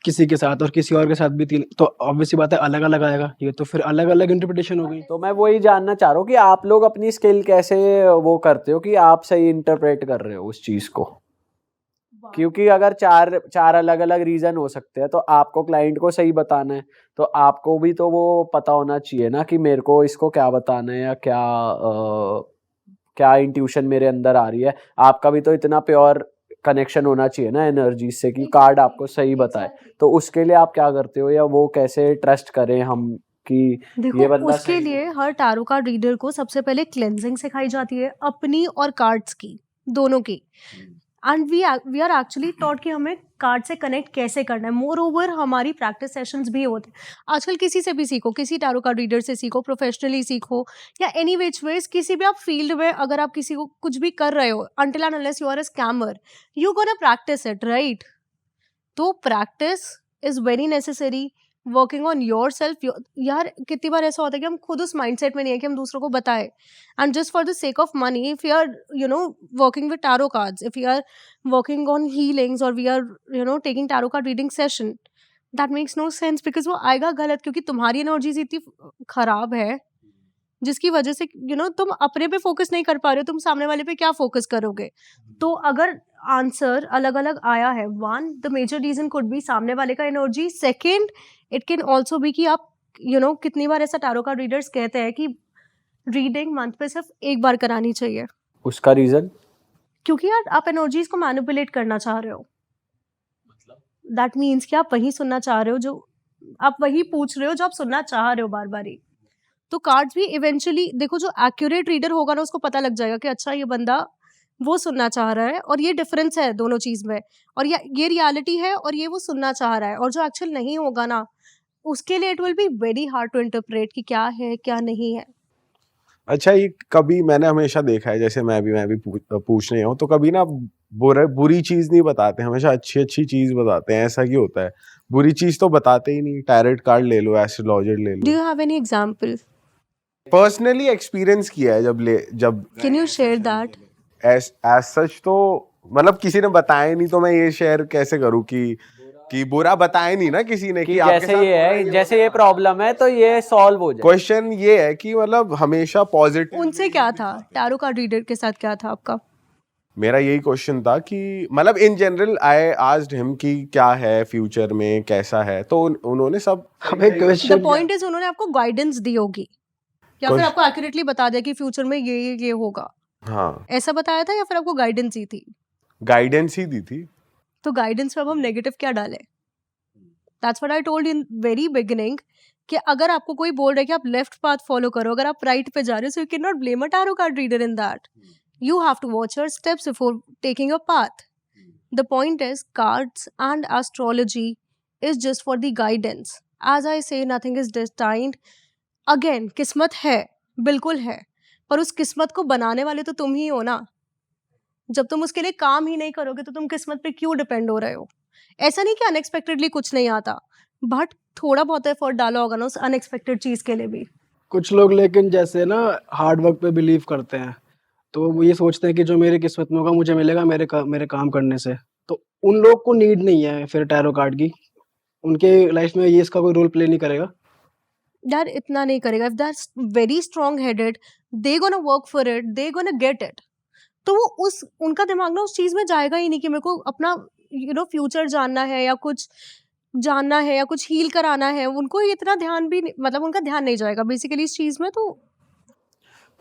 किसी के साथ और किसी और के साथ भी 3, तो ऑब्वियसली बात है अलग अलग आएगा, ये तो फिर अलग अलग इंटरप्रिटेशन हो गई। तो मैं वही जानना चाह रहा हूँ कि आप लोग अपनी स्किल कैसे वो करते हो कि आप सही इंटरप्रेट कर रहे हो उस चीज़ को, क्योंकि अगर 4 अलग अलग रीजन हो सकते हैं, तो आपको क्लाइंट को सही बताना है, तो आपको भी तो वो पता होना चाहिए ना कि मेरे को इसको क्या बताना है, या क्या इंट्यूशन मेरे अंदर आ रही है। आपका भी तो इतना प्योर कनेक्शन होना चाहिए ना एनर्जी से कि कार्ड आपको सही बताए। तो उसके लिए आप क्या करते हो, या वो कैसे ट्रस्ट करें हम कि देखो, ये बंदा उसके सही लिए हर टैरो कार्ड रीडर को सबसे पहले क्लेंजिंग सिखाई जाती है, अपनी और कार्ड्स की, दोनों की। And we are actually taught कि हमें कार्ड से कनेक्ट कैसे करना है। मोर ओवर हमारी प्रैक्टिस सेशंस भी होते हैं। आजकल किसी से भी सीखो, किसी टैरो कार्ड रीडर से सीखो, प्रोफेशनली सीखो, या एनी विच वेज किसी भी आप फील्ड में अगर आप किसी को कुछ भी कर रहे हो, until and unless you are a scammer, you gonna practice it, right? तो practice is very necessary, working on your self. यार कितनी बार ऐसा होता है कि हम खुद उस माइंडसेट में नहीं है कि हम दूसरों को बताएं, and just for the sake of money, if you are working with tarot cards, if you are working on healings, और we are taking tarot card reading session, that makes no sense, because वो आएगा गलत, क्योंकि तुम्हारी energies इतनी खराब है जिसकी वजह से तुम अपने पे फोकस नहीं कर पा रहे हो, तुम सामने वाले पे क्या फोकस करोगे। तो अगर आंसर अलग अलग आया है, one the major reason could be सामने वाले का energy, second it can also be कि आप कितनी बार ऐसा टैरो कार्ड रीडर्स कहते हैं कि रीडिंग मंथ पे सिर्फ एक बार करानी चाहिए, उसका रीजन क्योंकि यार आप एनर्जीज को मैनिपुलेट करना चाह रहे हो। दैट मीन्स कि आप वही सुनना चाह रहे हो जो आप वही पूछ रहे हो जो आप सुनना चाह रहे हो बार बार ही। तो कार्ड्स भी इवेंचुअली देखो, जो एक्यूरेट रीडर होगा ना उसको पता लग जाएगा कि अच्छा ये बंदा वो सुनना चाह रहा है, और ये डिफरेंस है दोनों चीज में, और ये रियलिटी है और ये वो सुनना चाह रहा है। और जो एक्चुअल नहीं होगा ना, उसके लिए it will be very hard to interpret कि क्या है क्या नहीं है। अच्छा, ये कभी मैंने हमेशा देखा है, जैसे मैं भी पूछने हूँ, तो कभी ना बुरी चीज नहीं बताते, हमेशा अच्छी अच्छी चीज बताते हैं। ऐसा क्यों होता है? बुरी चीज तो बताते ही नहीं। टैरेट कार्ड ले लो, एस्ट्रोलॉजर ले डू लो। You have any example? Personally experience किया है जब can you share that? As such तो मतलब किसी ने बताया नहीं, तो मैं ये शेयर कैसे करूँ कि बुरा बताया नहीं ना किसी ने कि कि आपके जैसे साथ ये है, जैसे ये प्रॉब्लम है तो ये सॉल्व हो जाए। क्वेश्चन ये है कि मतलब हमेशा पॉजिटिव। उनसे क्या था, टैरो कार्ड रीडर के साथ क्या था आपका? मेरा यही क्वेश्चन था कि मतलब in general I asked him कि क्या है फ्यूचर में, कैसा है, तो उन्होंने सब अब एक द क्वेश्चन पॉइंट इज उन्होंने आपको गाइडेंस दी होगी, या फिर आपको एक्यूरेटली बता दिया कि फ्यूचर में ये होगा, हाँ ऐसा बताया था, या फिर आपको गाइडेंस दी थी? गाइडेंस ही दी थी। तो गाइडेंस में अब हम नेगेटिव क्या डालें? That's what I told in very beginning कि अगर आपको कोई बोल रहा है कि आप लेफ्ट पाथ फॉलो करो, अगर आप राइट पे जा रहे हो, so you can not blame a tarot card reader in that. You have to watch your steps before taking a path. The point is, cards and astrology is just for the guidance. As I say, nothing is destined. Again, किस्मत है, बिल्कुल है, पर उस किस्मत को बनाने वाले तो तुम ही हो ना। जब तुम उसके लिए काम ही नहीं करोगे तो तुम किस्मत पे क्यों डिपेंड हो रहे हो? ऐसा नहीं कि अनएक्सपेक्टेडली कुछ नहीं आता, बट थोड़ा बहुत एफर्ट डाला होगा ना उस अनएक्सपेक्टेड चीज के लिए भी। कुछ लोग लेकिन जैसे ना हार्ड वर्क पे बिलीव करते हैं, तो वो ये सोचते हैं कि जो मेरी किस्मत में होगा मुझे मिलेगा मेरे काम करने से। तो उन लोग को नीड नहीं है फिर टैरो कार्ड की, उनके लाइफ में ये इसका कोई रोल प्ले नहीं करेगा। यार इतना नहीं करेगा। If they are very strong headed, they gonna work for it, they gonna get it. तो वो उनका दिमाग ना उस चीज में जाएगा ही नहीं कि मेरे को अपना फ्यूचर जानना है या कुछ जानना है या कुछ हील कराना है। उनको इतना ध्यान भी मतलब उनका ध्यान नहीं जाएगा बेसिकली इस चीज में।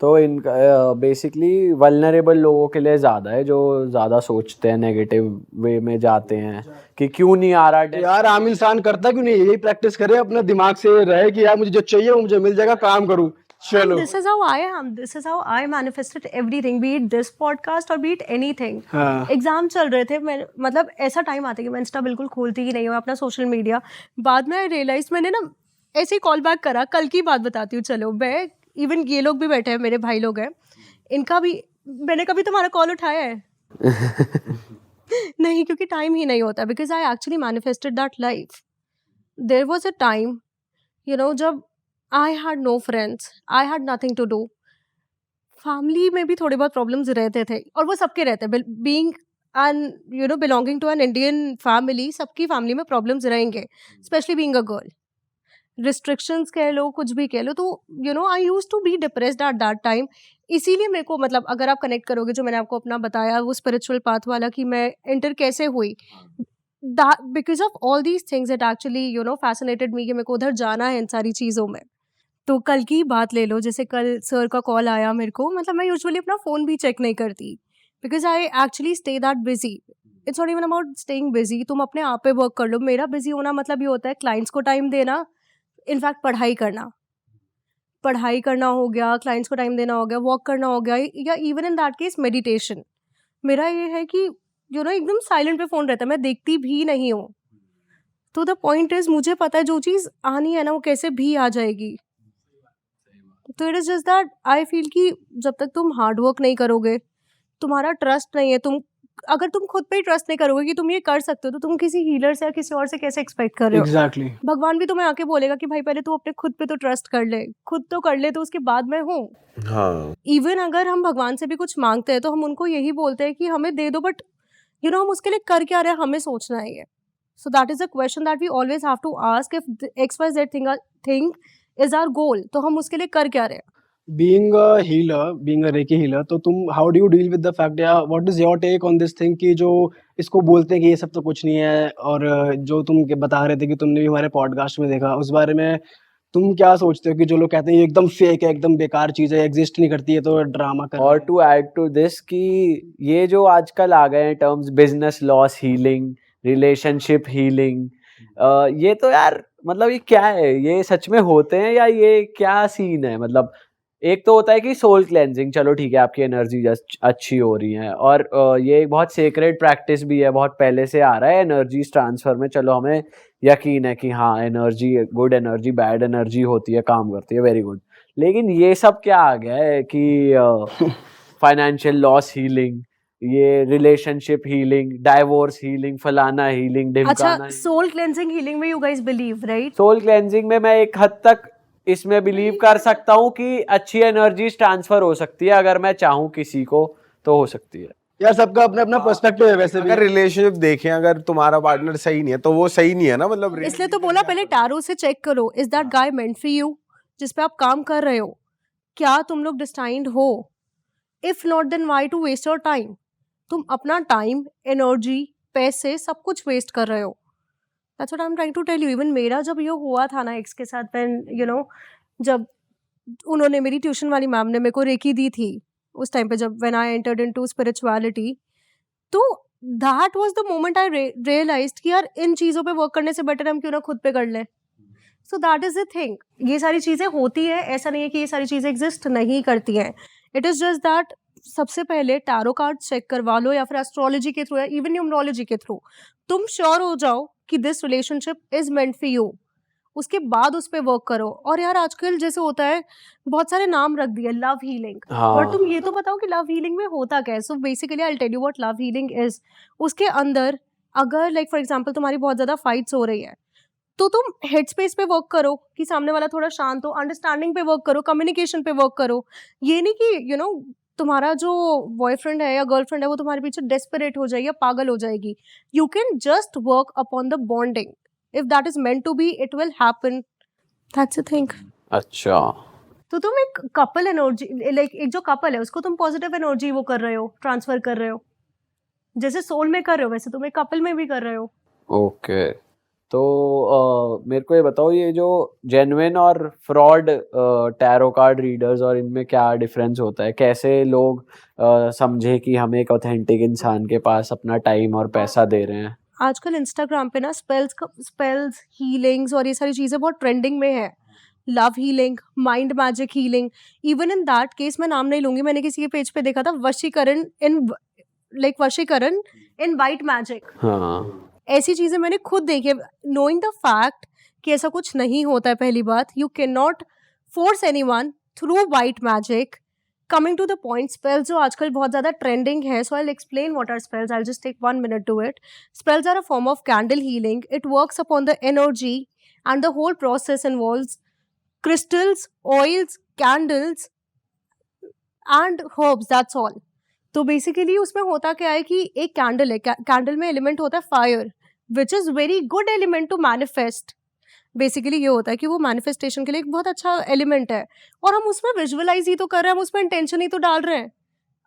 तो इनका बेसिकली वल्नरेबल लोगों के लिए ज़्यादा है, जो ज़्यादा सोचते हैं, नेगेटिव वे में जाते हैं कि क्यों नहीं आ रहा। यार आम इंसान करता क्यों नहीं, यही प्रैक्टिस करे, अपने दिमाग से रहे कि यार मुझे जो चाहिए वो मुझे मिल जाएगा, काम करूं, चलो। This is how I am. This is how I manifested everything, be it this podcast or be it anything. हाँ। एग्जाम चल रहे थे, मैं मतलब ऐसा टाइम आता है कि मैं इंस्टा बिल्कुल खोलती ही नहीं हूँ, अपना सोशल मीडिया। बाद में रियलाइज मैंने ना ऐसे ही कॉल बैक करा, कल की बात बताती हूँ। चलो मैं इवन ये लोग भी बैठे हैं, मेरे भाई लोग हैं, इनका भी मैंने कभी तुम्हारा कॉल उठाया है नहीं, क्योंकि टाइम ही नहीं होता। Because I actually manifested that life. There was a time जब I had no friends, I had nothing to do. Family में भी थोड़े बहुत प्रॉब्लम्स रहते थे, और वो सबके रहते हैं। Being and belonging to an Indian family, सबकी फैमिली में प्रॉब्लम्स रहेंगे, specially being a girl. Restrictions कह लो, कुछ भी कह लो। तो I use to be depressed at that time. इसीलिए मेरे को मतलब अगर आप कनेक्ट करोगे जो मैंने आपको अपना बताया वो स्पिरिचुअल पाथ वाला कि मैं एंटर कैसे हुई, because of all these things it actually fascinated me कि मेरे को उधर जाना है इन सारी चीज़ों में। तो कल की बात ले लो, जैसे कल सर का कॉल आया मेरे को, मतलब मैं यूजुअली अपना फ़ोन भी चेक नहीं करती because I actually stay that busy. It's not even about staying busy, तुम अपने आप पे वर्क कर लो। मेरा बिजी होना मतलब ये होता है क्लाइंट्स को टाइम देना, इनफैक्ट पढ़ाई करना हो गया, क्लाइंट्स को टाइम देना हो गया, वॉक करना हो गया, या even in that case meditation. मेरा ये है कि एकदम साइलेंट पे फ़ोन रहता है, मैं देखती भी नहीं हूँ। तो द पॉइंट इज़ मुझे पता है जो चीज़ आनी है ना वो कैसे भी आ जाएगी। तो it is just that I feel कि जब तक तुम हार्ड वर्क नहीं करोगे, तुम्हारा ट्रस्ट नहीं है, अगर तुम खुद पे ही ट्रस्ट नहीं करोगे कि तुम ये कर सकते हो, तो तुम किसी हीलर से या किसी और से कैसे एक्सपेक्ट कर रहे हो? एग्जैक्टली। भगवान भी तुम्हें आके बोलेगा कि भाई पहले तू अपने खुद पे तो ट्रस्ट कर ले, खुद तो कर ले, तो उसके बाद मैं हूँ। हाँ, इवन अगर हम भगवान से भी कुछ मांगते हैं तो हम उनको यही बोलते हैं कि हमें दे दो, बट हम उसके लिए कर क्या रहे हैं हमें सोचना है ये। So that is a question that we always have to ask. If the XYZ thing is our goal, तो हम उसके लिए कर क्या रहे हैं? being a healer, being a Reiki healer, तो तुम how do you deal with the fact, या what is your take on this thing कि जो इसको बोलते हैं कि ये सब तो कुछ नहीं है, और जो तुम बता रहे थे कि तुमने भी हमारे पॉडकास्ट में देखा, उस बारे में तुम क्या सोचते हो कि जो लोग कहते हैं ये एकदम फेक है, एकदम बेकार चीज़ है, एग्जिस्ट नहीं करती है, तो ड्रामा कर और टू ऐड टू दिस कि ये जो आजकल आ गए हैं terms, business loss healing, relationship healing, ये तो यार मतलब ये क्या है, ये सच में होते हैं या ये क्या सीन है? मतलब एक तो होता है कि सोल क्लेंजिंग, चलो ठीक है आपकी एनर्जी अच्छी हो रही है, और ये एक बहुत सेक्रेड प्रैक्टिस भी है, बहुत पहले से आ रहा है एनर्जीज ट्रांसफर में, चलो हमें यकीन है कि हाँ energy, good energy bad energy होती है, काम करती है, वेरी गुड। लेकिन ये सब क्या आ गया है कि फाइनेंशियल लॉस हीलिंग, ये रिलेशनशिप हीलिंग, डाइवोर्स हीलिंग, फलाना हीलिंग, ढिमकाना। अच्छा, सोल क्लेंजिंग हीलिंग में you guys believe, right? Soul cleansing में मैं एक हद तक इसमें बिलीव कर सकता हूँ कि अच्छी एनर्जीज ट्रांसफर हो सकती है, अगर मैं चाहूँ किसी को तो हो सकती है। यार सबका अपना अपना पर्सपेक्टिव है वैसे भी। अगर रिलेशनशिप देखें, अगर तुम्हारा पार्टनर सही नहीं है तो वो सही नहीं है ना, मतलब इसलिए तो बोला पहले टैरो से चेक करो, is that guy meant for you, जिस पे आप काम कर रहे हो, क्या तुम लोग डिस्टाइंड हो? If not then why to waste your time? तुम अपना टाइम, एनर्जी, पैसे सब कुछ वेस्ट कर रहे हो। That's what I am trying to tell you. Even मेरा जब ये हुआ था ना एक्स के साथ, व्हेन यू नो, जब उन्होंने, मेरी ट्यूशन वाली मैम ने मेरे को रेकी दी थी उस टाइम पे, जब when I entered into spirituality, तो that was the moment I realised कि यार इन चीज़ों पे वर्क करने से बेटर हम क्यों ना खुद पे कर लें। So that is the thing. ये सारी चीज़ें होती है, ऐसा नहीं है कि ये सारी चीज़ें एग्जिस्ट नहीं करती हैं। इट इज़ जस्ट दैट सबसे पहले टैरो कार्ड चेक करवा लो, या फिर एस्ट्रोलॉजी के थ्रू या इवन न्यूमरोलॉजी के थ्रू तुम श्योर हो जाओ कि this relationship is meant for you. उसके बाद उस पर वर्क करो। और यार आजकल जैसे होता है, बहुत सारे नाम रख दिए, लव हीलिंग, और तुम ये तो बताओ कि लव हीलिंग में होता क्या है। So basically I will tell you what love healing is. उसके अंदर अगर लाइक फॉर एग्जांपल तुम्हारी बहुत ज़्यादा फाइट्स हो रही है, तो तुम हेड स्पेस पे वर्क करो कि सामने वाला थोड़ा शांत हो, अंडरस्टैंडिंग पे वर्क करो, कम्युनिकेशन पे वर्क करो। ये नहीं कि यू नो तुम्हारा जो बॉयफ्रेंड है या गर्लफ्रेंड है वो तुम्हारे पीछे डेस्परेट हो जाएगी या पागल हो जाएगी। You can just work upon the bonding. If that is meant to be, it will happen. That's the thing. अच्छा, तो तुम एक कपल एनर्जी, लाइक एक जो कपल है उसको तुम पॉजिटिव एनर्जी वो कर रहे हो, ट्रांसफर कर रहे हो, जैसे सोल में कर रहे हो वैसे तुम एक कपल में भी कर रहे हो। ओके। तो मेरे को ये बताओ, ये जो जेन्युइन और फ्रॉड टैरो कार्ड रीडर्स, और इनमें क्या डिफरेंस होता है? कैसे लोग समझे कि हम एक ऑथेंटिक इंसान के पास अपना टाइम और पैसा दे रहे हैं? आजकल इंस्टाग्राम पे ना स्पेल्स, हीलिंग्स और ये सारी चीज़ें बहुत ट्रेंडिंग में है। Love healing, mind magic healing. Even in that case, मैं नाम नहीं लूंगी, मैंने किसी के पेज पे देखा था, वशीकरण इन वाइट मैजिक। हाँ, ऐसी चीज़ें मैंने खुद देखी है, नोइंग द फैक्ट कि ऐसा कुछ नहीं होता है। पहली बात, you can not force anyone through white magic. Coming to the point, spells जो आजकल बहुत ज़्यादा ट्रेंडिंग है, so I will explain what are spells. I will just take 1 minute to it. Spells are a form of candle healing. It works upon the energy and the whole process involves crystals, oils, candles and herbs, that's all. तो basically उसमें होता क्या है कि एक candle है, candle में element होता है fire, which is very good element to manifest. Basically ये होता है कि वो मैनिफेस्टेशन के लिए एक बहुत अच्छा एलिमेंट है, और हम उसमें विजुअलाइज ही तो कर रहे हैं, हम उसमें इंटेंशन ही तो डाल रहे हैं।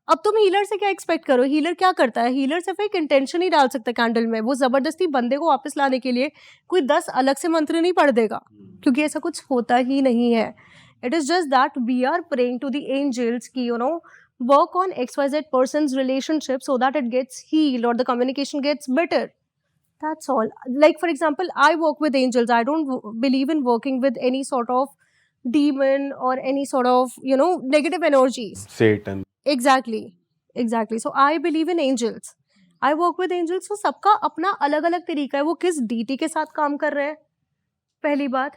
अब तुम हीलर से क्या एक्सपेक्ट करो? हीलर क्या करता है? हीलर सिर्फ एक इंटेंशन ही डाल सकता है कैंडल में। वो ज़बरदस्ती बंदे को वापस लाने के लिए कोई 10 अलग से मंत्र नहीं पढ़ देगा, क्योंकि ऐसा कुछ होता ही नहीं है। It is just that we are praying to the angels कि you know work on XYZ person's relationship so that it gets healed or the communication gets better. That's all. Like for example, I work with angels. I don't believe in working with any sort of demon or any sort of negative energies. Satan. Exactly. So I believe in angels. I work with angels. So सबका अपना अलग अलग तरीका है, वो किस DT के साथ काम कर रहे हैं, पहली बात।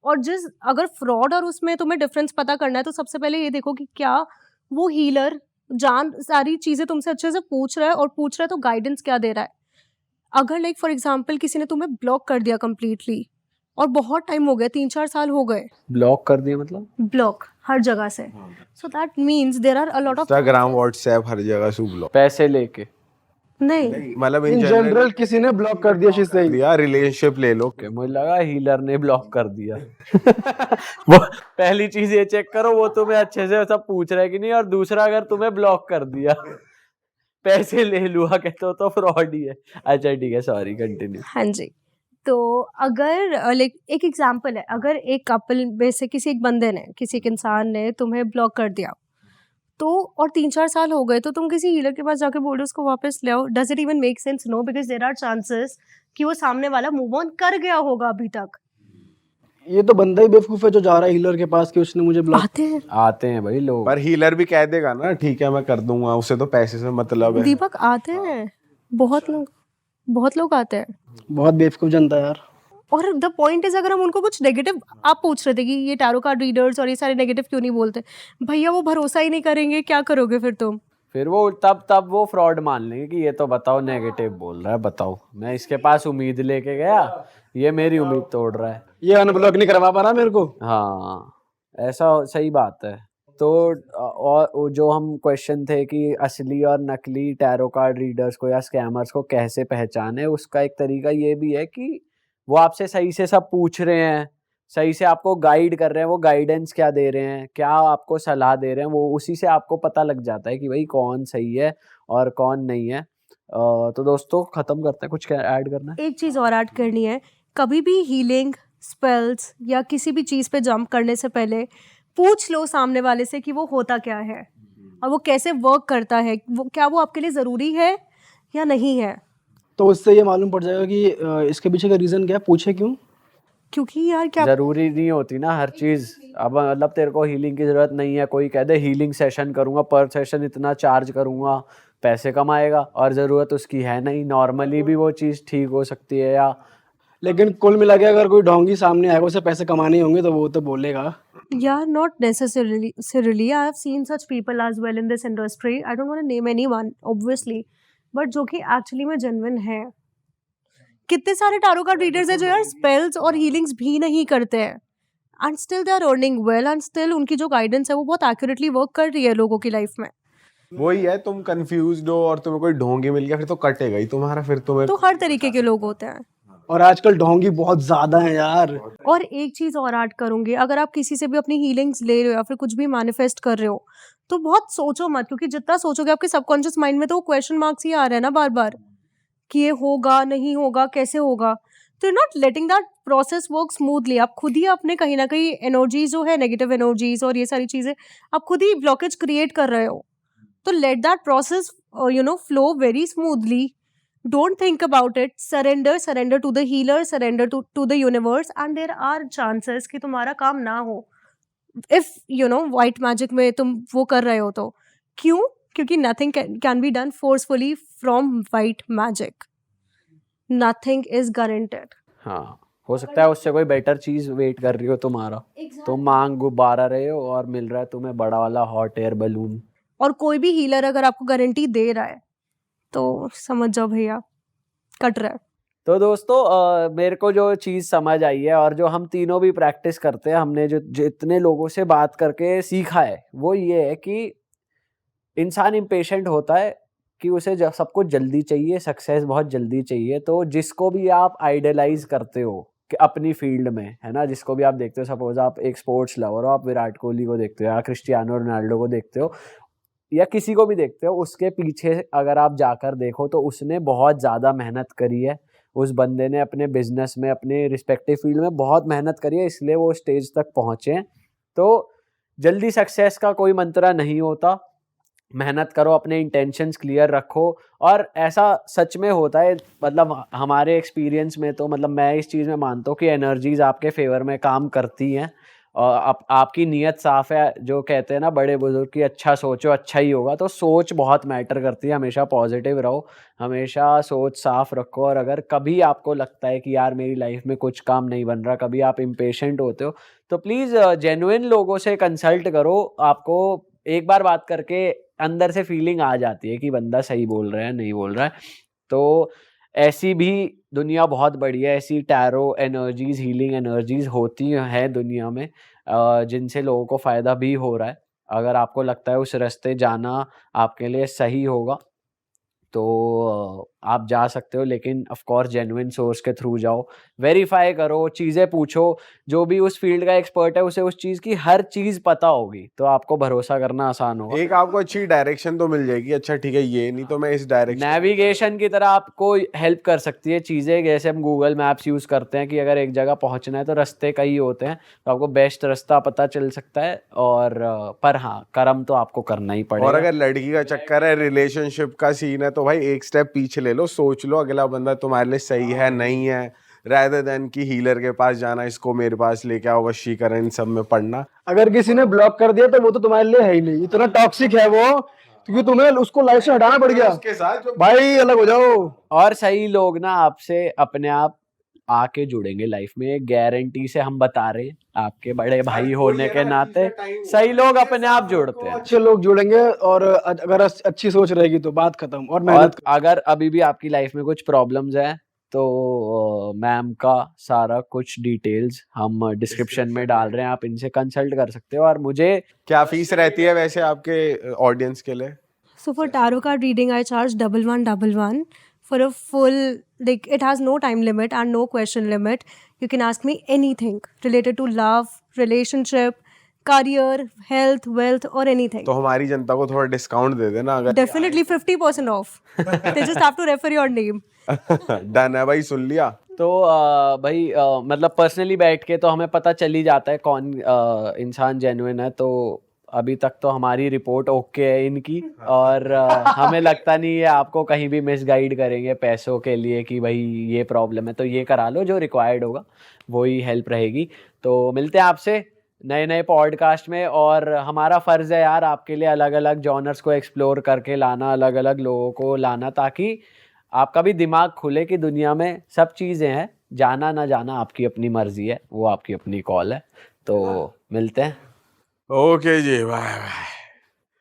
और अगर फ्रॉड और उसमें तुम्हें डिफरेंस पता करना है, तो सबसे पहले ये देखो कि क्या वो हीलर सारी चीज़ें तुमसे अच्छे से पूछ रहा है तो गाइडेंस क्या दे रहा है। अगर लाइक फॉर एग्जाम्पल किसी ने तुम्हें ब्लॉक कर दिया कम्प्लीटली, और बहुत टाइम हो गया, 3-4 साल हो गए, ब्लॉक कर दिया मतलब ब्लॉक हर जगह से, so that means there are a lot of Instagram, WhatsApp, हर जगह से ब्लॉक। पैसे लेके नहीं मतलब इन जनरल किसी ने ब्लॉक कर दिया शीज से ही। दिया, रिलेशनशिप ले लो। ओके, मुझे लगा हीलर ने ब्लॉक कर दिया। वो पहली चीज ये चेक करो वो तुम्हें अच्छे से सब पूछ रहा है कि नहीं, और दूसरा अगर तुम्हें ब्लॉक कर दिया पैसे ले लूंगा कहते हो तो फ्रॉड ही है। अच्छा ठीक है, सॉरी, कंटिन्यू। हाँ जी। तो अगर लाइक एक एग्जांपल है, अगर एक कपल में से किसी एक बंदे ने, किसी एक इंसान ने तुम्हें ब्लॉक कर दिया, तो और 3-4 साल हो गए, तो तुम किसी हीलर के पास जाके बोल रहे हो उसको वापस ले आओ, does it even make sense? No, because there are chances कि वो सामने वाला मूव ऑन कर गया होगा अभी तक। ये तो बंदा ही बेवकूफ है जो जा रहा है हीलर के पास कि उसने मुझे ब्लॉक। आते हैं भाई लोग। पर हीलर भी कह देगा ना ठीक है मैं कर दूंगा, उसे तो पैसे से मतलब है। दीपक आते हैं, बहुत लोग आते हैं। बहुत बेवकूफ जनता है यार। और द पॉइंट इज, अगर हम उनको कुछ नेगेटिव, आप पूछ रहे थे कि ये टैरो कार्ड रीडर्स और ये सारे नेगेटिव क्यों नहीं बोलते, भैया वो भरोसा ही नहीं करेंगे, क्या करोगे फिर तुम? फिर वो तब वो फ्रॉड मान लेंगे कि ये तो बताओ नेगेटिव बोल रहा है, बताओ मैं इसके पास उम्मीद लेके गया, ये मेरी उम्मीद तोड़ रहा है। ये अनब्लॉक नहीं करवा पा रहा मेरे को। हाँ, ऐसा सही बात है। तो और जो हम क्वेश्चन थे कि असली और नकली टैरो कार्ड रीडर्स को या स्कैमर्स को कैसे पहचाने, उसका एक तरीका ये भी है कि वो आपसे सही से सब पूछ रहे हैं, सही से आपको गाइड कर रहे हैं, वो गाइडेंस क्या दे रहे हैं, क्या आपको सलाह दे रहे हैं, वो उसी से आपको पता लग जाता है कि भाई कौन सही है और कौन नहीं है। तो दोस्तों खत्म करते हैं, कुछ ऐड करना है? एक चीज़ और ऐड करनी है, कभी भी हीलिंग स्पेल्स या किसी भी चीज़ पे जंप करने से पहले पूछ लो सामने वाले से कि वो होता क्या है और वो कैसे वर्क करता है, क्या वो आपके लिए ज़रूरी है या नहीं है। तो उससे ये मालूम पड़ जाएगा कि इसके पीछे का रीजन क्या है, पूछे क्यों। क्योंकि यार क्या जरूरी नहीं होती ना हर चीज। अब मतलब तेरे को हीलिंग की जरूरत नहीं है, कोई कह दे हीलिंग सेशन करूंगा, पर सेशन इतना चार्ज करूंगा, पैसे कमाएगा, और जरूरत उसकी है नहीं, नॉर्मली भी वो चीज ठीक हो सकती है। या लेकिन कुल मिला के अगर कोई ढोंगी सामने आएगा, उसे पैसे कमाने ही होंगे तो वो तो बोलेगा। Yeah, not necessarily. I have seen such people as well in this industry. I don't want to name anyone, obviously, but जो कि actually में genuine है। कितने सारे टारो कार्ड रीडर्स हैं जो यार स्पेल्स और हीलिंग्स भी नहीं करते हैं, and still they are earning well, and still उनकी जो गाइडेंस है वो बहुत एक्यूरेटली वर्क कर रही है लोगों की लाइफ में। वही है, तुम कंफ्यूज्ड हो और तुम्हें कोई ढोंगी मिल गया फिर तो कटेगा ही तुम्हारा, फिर तुम्हें। तो हर तरीके के लोग होते हैं, और आजकल ढोंगी बहुत ज्यादा है यार। और एक चीज और ऐड करूंगी, अगर आप किसी से भी अपनी हीलिंग्स ले रहे हो या फिर कुछ भी मैनिफेस्ट कर रहे हो, तो बहुत सोचो मत, क्योंकि जितना सोचोगे आपके सबकॉन्शियस माइंड में तो वो क्वेश्चन मार्क्स ही आ रहे हैं ना बार बार कि ये होगा नहीं होगा कैसे होगा। तो you not letting that process work smoothly. आप खुद ही अपने कहीं ना कहीं एनर्जीज जो है, नेगेटिव एनर्जीज और ये सारी चीजें, आप खुद ही ब्लॉकेज क्रिएट कर रहे हो। तो let that process flow very smoothly. Don't think about it. Surrender to the healer, surrender to the universe, and there are chances कि तुम्हारा काम ना हो। If white magic में तुम वो कर रहे हो तो क्यों? क्योंकि nothing can be done forcefully from white magic. Nothing is guaranteed. हाँ, हो सकता है उससे कोई बेटर चीज वेट कर रही हो तुम्हारा। तुम मांग गुब्बारा रहे हो और मिल रहा है तुम्हें बड़ा वाला हॉट एयर बलून। और कोई भी हीलर अगर आपको गारंटी दे रहा है तो समझ जाओ भैया कट रहा है। तो दोस्तों मेरे को जो चीज़ समझ आई है और जो हम तीनों भी प्रैक्टिस करते हैं, हमने जो जितने लोगों से बात करके सीखा है, वो ये है कि इंसान इम्पेशेंट होता है कि उसे सब कुछ जल्दी चाहिए, सक्सेस बहुत जल्दी चाहिए। तो जिसको भी आप आइडलाइज करते हो कि अपनी फील्ड में, है ना, जिसको भी आप देखते हो, सपोज आप एक स्पोर्ट्स लवर हो, आप विराट कोहली को देखते हो या क्रिस्टियानो रोनाल्डो को देखते हो या किसी को भी देखते हो, उसके पीछे अगर आप जाकर देखो तो उसने बहुत ज़्यादा मेहनत करी है। उस बंदे ने अपने बिजनेस में, अपने रिस्पेक्टिव फील्ड में बहुत मेहनत करी है, इसलिए वो स्टेज तक पहुँचे हैं। तो जल्दी सक्सेस का कोई मंत्रा नहीं होता। मेहनत करो, अपने इंटेंशंस क्लियर रखो, और ऐसा सच में होता है। मतलब हमारे एक्सपीरियंस में तो मतलब मैं इस चीज़ में मानता हूँ कि एनर्जीज आपके फेवर में काम करती हैं और आपकी नीयत साफ है। जो कहते हैं ना बड़े बुजुर्ग की, अच्छा सोचो अच्छा ही होगा। तो सोच बहुत मैटर करती है। हमेशा पॉजिटिव रहो, हमेशा सोच साफ रखो। और अगर कभी आपको लगता है कि यार मेरी लाइफ में कुछ काम नहीं बन रहा, कभी आप इम्पेशेंट होते हो, तो प्लीज़ जेन्युइन लोगों से कंसल्ट करो। आपको एक बार बात करके अंदर से फीलिंग आ जाती है कि बंदा सही बोल रहा है नहीं बोल रहा है। तो ऐसी भी दुनिया बहुत बड़ी है, ऐसी टैरो एनर्जीज, हीलिंग एनर्जीज होती हैं दुनिया में, जिनसे लोगों को फ़ायदा भी हो रहा है। अगर आपको लगता है उस रास्ते जाना आपके लिए सही होगा तो आप जा सकते हो, लेकिन ऑफ कोर्स जेन्युइन सोर्स के थ्रू जाओ, वेरीफाई करो, चीज़ें पूछो, जो भी उस फील्ड का एक्सपर्ट है उसे उस चीज़ की हर चीज़ पता होगी, तो आपको भरोसा करना आसान होगा। एक आपको अच्छी डायरेक्शन तो मिल जाएगी, अच्छा ठीक है ये नहीं तो मैं इस डायरेक्शन नेविगेशन की तरह आपको हेल्प कर सकती है चीज़ें, जैसे हम गूगल मैप्स यूज़ करते हैं कि अगर एक जगह पहुंचना है तो रास्ते कई होते हैं, तो आपको बेस्ट रास्ता पता चल सकता है। और पर हाँ, कर्म तो आपको करना ही पड़ेगा। और अगर लड़की का चक्कर है, रिलेशनशिप का सीन है, तो भाई एक स्टेप पीछे ले लो, सोच लो अगला बंदा तुम्हारे लिए सही है नहीं है, rather than कि हीलर के पास जाना, इसको मेरे पास लेके आओ, वशीकरण इन सब में पढ़ना। अगर किसी ने ब्लॉक कर दिया तो वो तो तुम्हारे लिए है ही नहीं, इतना टॉक्सिक है वो, क्योंकि तुम्हें उसको लाइफ से हटाना पड़ गया। उसके साथ जो भाई अलग हो जाओ। और सही लोग ना आपसे अपने आप आके जुड़ेंगे लाइफ में, गारंटी से हम बता रहे हैं, आपके बड़े भाई होने के नाते सही लोग अपने आप जुड़ते हैं। अच्छे लोग जुड़ेंगे, और अगर अच्छी सोच रहेगी तो बात खत्म। और और मेहनत अगर अभी भी आपकी लाइफ में कुछ प्रॉब्लम्स है तो मैम का सारा कुछ डिटेल्स हम डिस्क्रिप्शन में डाल रहे हैं, आप इनसे कंसल्ट कर सकते हो। और मुझे क्या फीस रहती है वैसे आपके ऑडियंस के लिए? So for tarot card reading, I charge 1111 for a full, like it has no time limit and no question limit. You can ask me anything related to love, relationship, career, health, wealth or anything. तो हमारी जनता को थोड़ा discount दे देना अगर Definitely 50% off. They just have to refer your name. Done है भाई, सुन लिया। तो भाई मतलब पर्सनली बैठ के तो हमें पता चल ही जाता है कौन इंसान जेन्युइन है। तो अभी तक तो हमारी रिपोर्ट ओके है इनकी, और हमें लगता नहीं है आपको कहीं भी मिसगाइड करेंगे पैसों के लिए कि भाई ये प्रॉब्लम है तो ये करा लो, जो रिक्वायर्ड होगा वही हेल्प रहेगी। तो मिलते हैं आपसे नए नए पॉडकास्ट में, और हमारा फ़र्ज़ है यार आपके लिए अलग अलग जॉनर्स को एक्सप्लोर करके लाना, अलग अलग लोगों को लाना, ताकि आपका भी दिमाग खुले कि दुनिया में सब चीज़ें हैं, जाना ना जाना आपकी अपनी मर्जी है, वो आपकी अपनी कॉल है। तो मिलते हैं। ओके जी, बाय बाय।